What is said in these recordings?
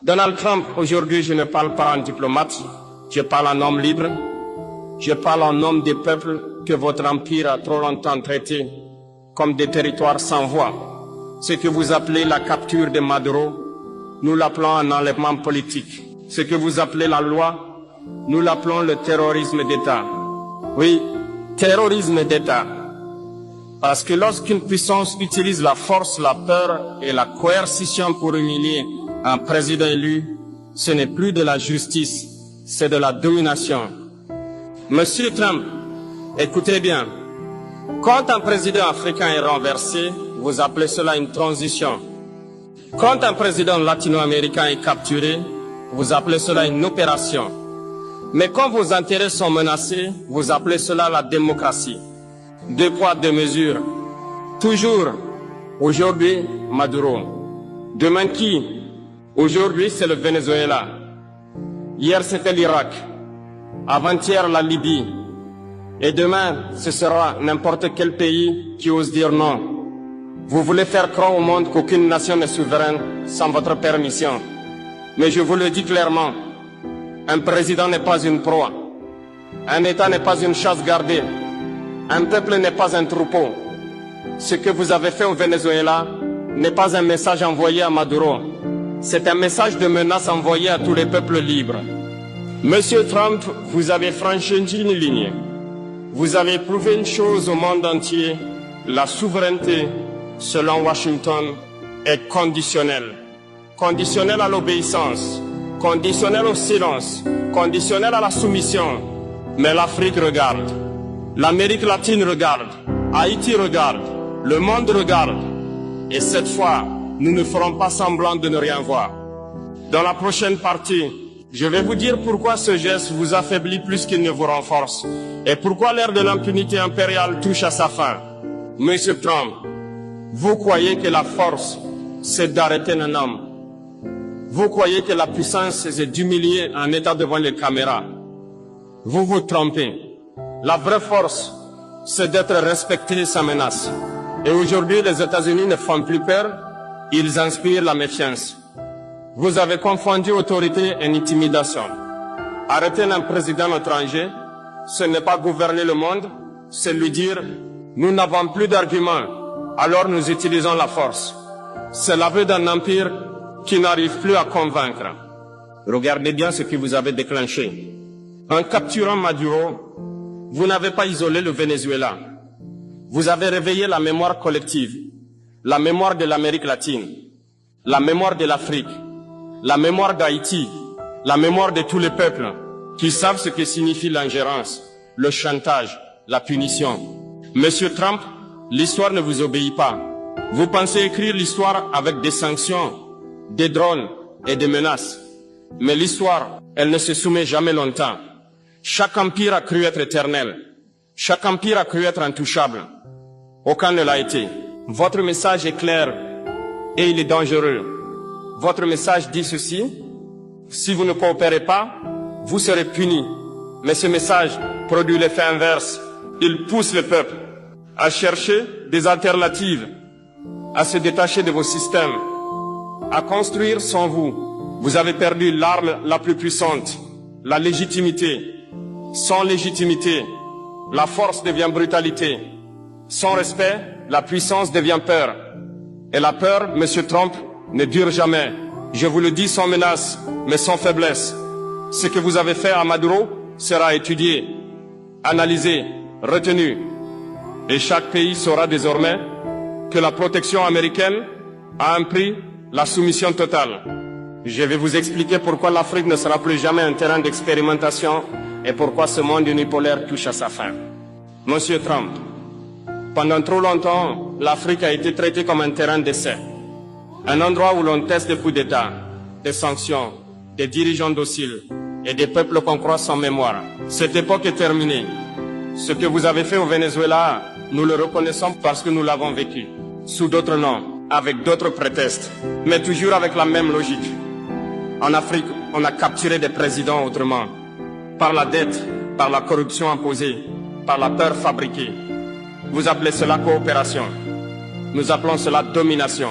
Donald Trump, aujourd'hui, je ne parle pas en diplomate, je parle en homme libre, je parle en homme des peuples que votre empire a trop longtemps traités comme des territoires sans voix. Ce que vous appelez la capture de Maduro, nous l'appelons un enlèvement politique. Ce que vous appelez la loi, nous l'appelons le terrorisme d'État. Oui, terrorisme d'État. Parce que lorsqu'une puissance utilise la force, la peur et la coercition pour humilier un président élu, ce n'est plus de la justice, c'est de la domination. Monsieur Trump, écoutez bien. Quand un président africain est renversé, vous appelez cela une transition. Quand un président latino-américain est capturé, vous appelez cela une opération. Mais quand vos intérêts sont menacés, vous appelez cela la démocratie. 2 poids, 2 mesures. Toujours, aujourd'hui, Maduro. Demain qui? Aujourd'hui, c'est le Venezuela. Hier, c'était l'Irak. Avant-hier, la Libye. Et demain, ce sera n'importe quel pays qui ose dire non. Vous voulez faire croire au monde qu'aucune nation n'est souveraine sans votre permission. Mais je vous le dis clairement, un président n'est pas une proie. Un État n'est pas une chasse gardée. Un peuple n'est pas un troupeau. Ce que vous avez fait au Venezuela n'est pas un message envoyé à Maduro. C'est un message de menace envoyé à tous les peuples libres. Monsieur Trump, vous avez franchi une ligne. Vous avez prouvé une chose au monde entier. La souveraineté, selon Washington, est conditionnelle. Conditionnelle à l'obéissance, conditionnelle au silence, conditionnelle à la soumission. Mais l'Afrique regarde. L'Amérique latine regarde, Haïti regarde, le monde regarde. Et cette fois, nous ne ferons pas semblant de ne rien voir. Dans la prochaine partie, je vais vous dire pourquoi ce geste vous affaiblit plus qu'il ne vous renforce. Et pourquoi l'ère de l'impunité impériale touche à sa fin. Monsieur Trump, vous croyez que la force, c'est d'arrêter un homme. Vous croyez que la puissance, c'est d'humilier un État devant les caméras. Vous vous trompez. La vraie force, c'est d'être respecté sans menace. Et aujourd'hui, les États-Unis ne font plus peur, ils inspirent la méfiance. Vous avez confondu autorité et intimidation. Arrêter un président étranger, ce n'est pas gouverner le monde, c'est lui dire « nous n'avons plus d'arguments, alors nous utilisons la force ». C'est l'aveu d'un empire qui n'arrive plus à convaincre. Regardez bien ce que vous avez déclenché. En capturant Maduro, vous n'avez pas isolé le Venezuela. Vous avez réveillé la mémoire collective, la mémoire de l'Amérique latine, la mémoire de l'Afrique, la mémoire d'Haïti, la mémoire de tous les peuples qui savent ce que signifie l'ingérence, le chantage, la punition. Monsieur Trump, l'histoire ne vous obéit pas. Vous pensez écrire l'histoire avec des sanctions, des drones et des menaces. Mais l'histoire, elle ne se soumet jamais longtemps. Chaque empire a cru être éternel. Chaque empire a cru être intouchable. Aucun ne l'a été. Votre message est clair et il est dangereux. Votre message dit ceci: si vous ne coopérez pas, vous serez punis. Mais ce message produit l'effet inverse. Il pousse le peuple à chercher des alternatives, à se détacher de vos systèmes, à construire sans vous. Vous avez perdu l'arme la plus puissante, la légitimité. Sans légitimité, la force devient brutalité. Sans respect, la puissance devient peur. Et la peur, Monsieur Trump, ne dure jamais. Je vous le dis sans menace, mais sans faiblesse. Ce que vous avez fait à Maduro sera étudié, analysé, retenu. Et chaque pays saura désormais que la protection américaine a un prix, la soumission totale. Je vais vous expliquer pourquoi l'Afrique ne sera plus jamais un terrain d'expérimentation et pourquoi ce monde unipolaire touche à sa fin. Monsieur Trump, pendant trop longtemps, l'Afrique a été traitée comme un terrain d'essai. Un endroit où l'on teste des coups d'État, des sanctions, des dirigeants dociles et des peuples qu'on croit sans mémoire. Cette époque est terminée. Ce que vous avez fait au Venezuela, nous le reconnaissons parce que nous l'avons vécu. Sous d'autres noms, avec d'autres prétextes, mais toujours avec la même logique. En Afrique, on a capturé des présidents autrement. Par la dette, par la corruption imposée, par la peur fabriquée. Vous appelez cela coopération. Nous appelons cela domination.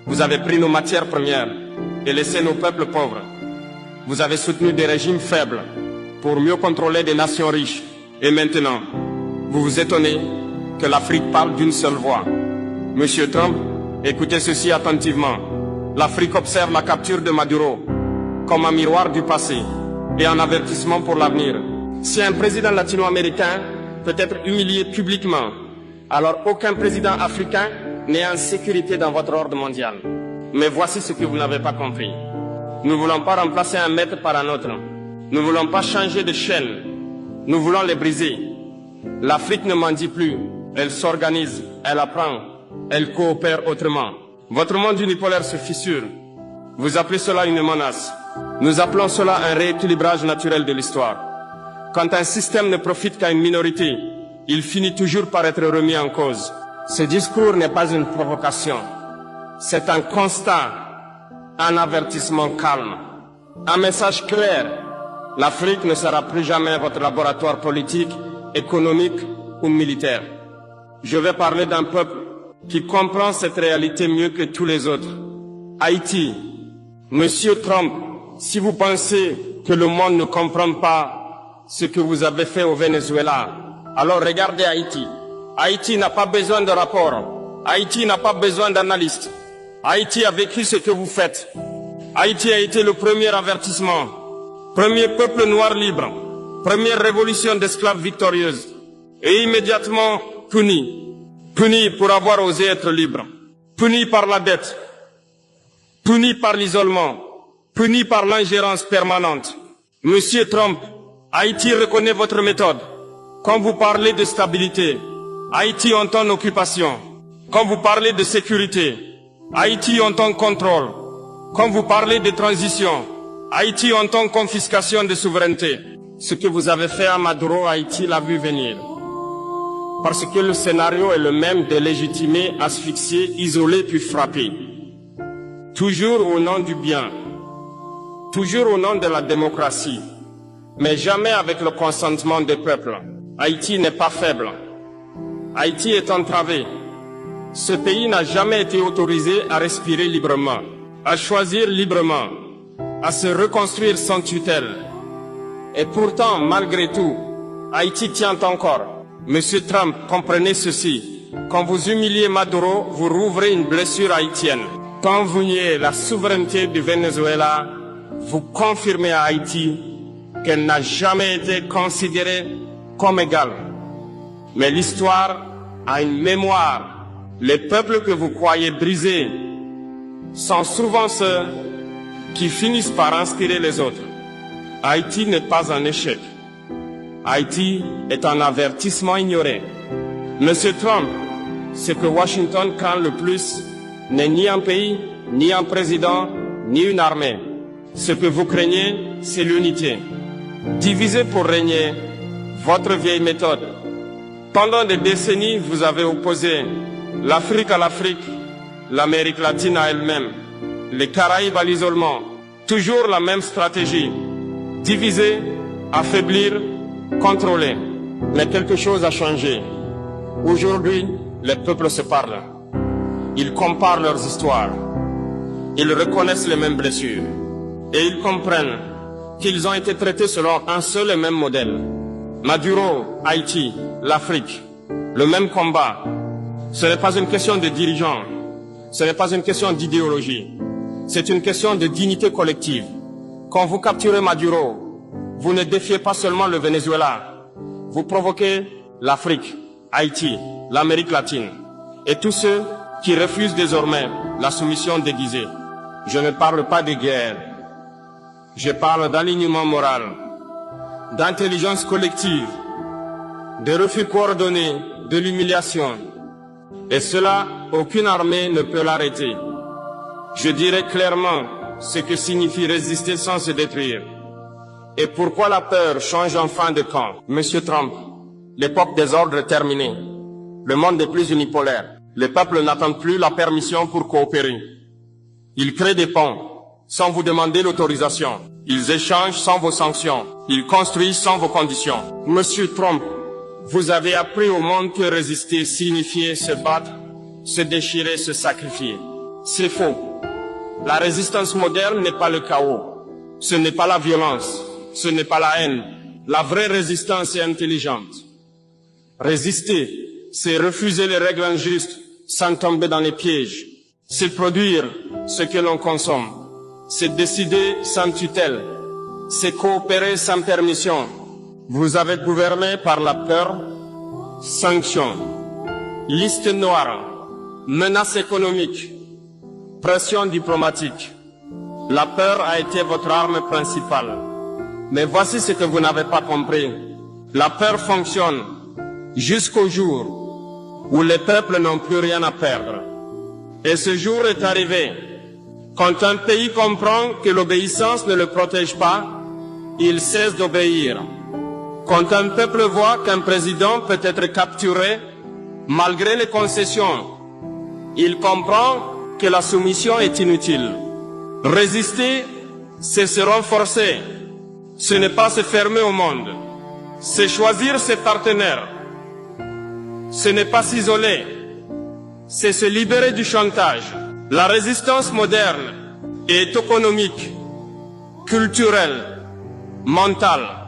Vous avez pris nos matières premières et laissé nos peuples pauvres. Vous avez soutenu des régimes faibles pour mieux contrôler des nations riches. Et maintenant, vous vous étonnez que l'Afrique parle d'une seule voix. Monsieur Trump, écoutez ceci attentivement. L'Afrique observe la capture de Maduro comme un miroir du passé et un avertissement pour l'avenir. Si un président latino-américain peut être humilié publiquement, alors aucun président africain n'est en sécurité dans votre ordre mondial. Mais voici ce que vous n'avez pas compris. Nous ne voulons pas remplacer un maître par un autre. Nous ne voulons pas changer de chaîne. Nous voulons les briser. L'Afrique ne mendie plus. Elle s'organise, elle apprend, elle coopère autrement. Votre monde unipolaire se fissure. Vous appelez cela une menace. Nous appelons cela un rééquilibrage naturel de l'histoire. Quand un système ne profite qu'à une minorité, il finit toujours par être remis en cause. Ce discours n'est pas une provocation. C'est un constat, un avertissement calme, un message clair. L'Afrique ne sera plus jamais votre laboratoire politique, économique ou militaire. Je vais parler d'un peuple qui comprend cette réalité mieux que tous les autres. Haïti. Monsieur Trump, si vous pensez que le monde ne comprend pas ce que vous avez fait au Venezuela, alors regardez Haïti. Haïti n'a pas besoin de rapport. Haïti n'a pas besoin d'analystes. Haïti a vécu ce que vous faites. Haïti a été le premier avertissement. Premier peuple noir libre. Première révolution d'esclaves victorieuse. Et immédiatement puni. Puni pour avoir osé être libre. Puni par la dette. Puni par l'isolement. Puni par l'ingérence permanente. Monsieur Trump, Haïti reconnaît votre méthode. Quand vous parlez de stabilité, Haïti entend occupation. Quand vous parlez de sécurité, Haïti entend contrôle. Quand vous parlez de transition, Haïti entend confiscation de souveraineté. Ce que vous avez fait à Maduro, Haïti l'a vu venir. Parce que le scénario est le même de légitimer, asphyxier, isoler puis frapper. Toujours au nom du bien. Toujours au nom de la démocratie. Mais jamais avec le consentement des peuples. Haïti n'est pas faible. Haïti est entravé. Ce pays n'a jamais été autorisé à respirer librement, à choisir librement, à se reconstruire sans tutelle. Et pourtant, malgré tout, Haïti tient encore. Monsieur Trump, comprenez ceci. Quand vous humiliez Maduro, vous rouvrez une blessure haïtienne. Quand vous niez la souveraineté du Venezuela, vous confirmez à Haïti qu'elle n'a jamais été considérée comme égale. Mais l'histoire a une mémoire. Les peuples que vous croyez brisés sont souvent ceux qui finissent par inspirer les autres. Haïti n'est pas un échec. Haïti est un avertissement ignoré. Monsieur Trump, ce que Washington craint le plus n'est ni un pays, ni un président, ni une armée. Ce que vous craignez, c'est l'unité. Diviser pour régner, votre vieille méthode. Pendant des décennies, vous avez opposé l'Afrique à l'Afrique, l'Amérique latine à elle-même, les Caraïbes à l'isolement. Toujours la même stratégie. Diviser, affaiblir, contrôler. Mais quelque chose a changé. Aujourd'hui, les peuples se parlent. Ils comparent leurs histoires. Ils reconnaissent les mêmes blessures. Et ils comprennent qu'ils ont été traités selon un seul et même modèle. Maduro, Haïti, l'Afrique, le même combat. Ce n'est pas une question de dirigeants. Ce n'est pas une question d'idéologie. C'est une question de dignité collective. Quand vous capturez Maduro, vous ne défiez pas seulement le Venezuela. Vous provoquez l'Afrique, Haïti, l'Amérique latine et tous ceux qui refusent désormais la soumission déguisée. Je ne parle pas de guerre. Je parle d'alignement moral, d'intelligence collective, de refus coordonné, de l'humiliation. Et cela, aucune armée ne peut l'arrêter. Je dirais clairement ce que signifie résister sans se détruire. Et pourquoi la peur change enfin de camp. Monsieur Trump, l'époque des ordres est terminée. Le monde n'est plus unipolaire. Les peuples n'attendent plus la permission pour coopérer. Ils créent des ponts sans vous demander l'autorisation. Ils échangent sans vos sanctions. Ils construisent sans vos conditions. Monsieur Trump, vous avez appris au monde que résister signifiait se battre, se déchirer, se sacrifier. C'est faux. La résistance moderne n'est pas le chaos. Ce n'est pas la violence. Ce n'est pas la haine. La vraie résistance est intelligente. Résister, c'est refuser les règles injustes sans tomber dans les pièges. C'est produire ce que l'on consomme. C'est décider sans tutelle. C'est coopérer sans permission. Vous avez gouverné par la peur, sanctions, liste noire, menaces économiques, pression diplomatique. La peur a été votre arme principale. Mais voici ce que vous n'avez pas compris. La peur fonctionne jusqu'au jour où les peuples n'ont plus rien à perdre. Et ce jour est arrivé. Quand un pays comprend que l'obéissance ne le protège pas, il cesse d'obéir. Quand un peuple voit qu'un président peut être capturé malgré les concessions, il comprend que la soumission est inutile. Résister, c'est se renforcer. Ce n'est pas se fermer au monde. C'est choisir ses partenaires. Ce n'est pas s'isoler. C'est se libérer du chantage. La résistance moderne est économique, culturelle, mentale.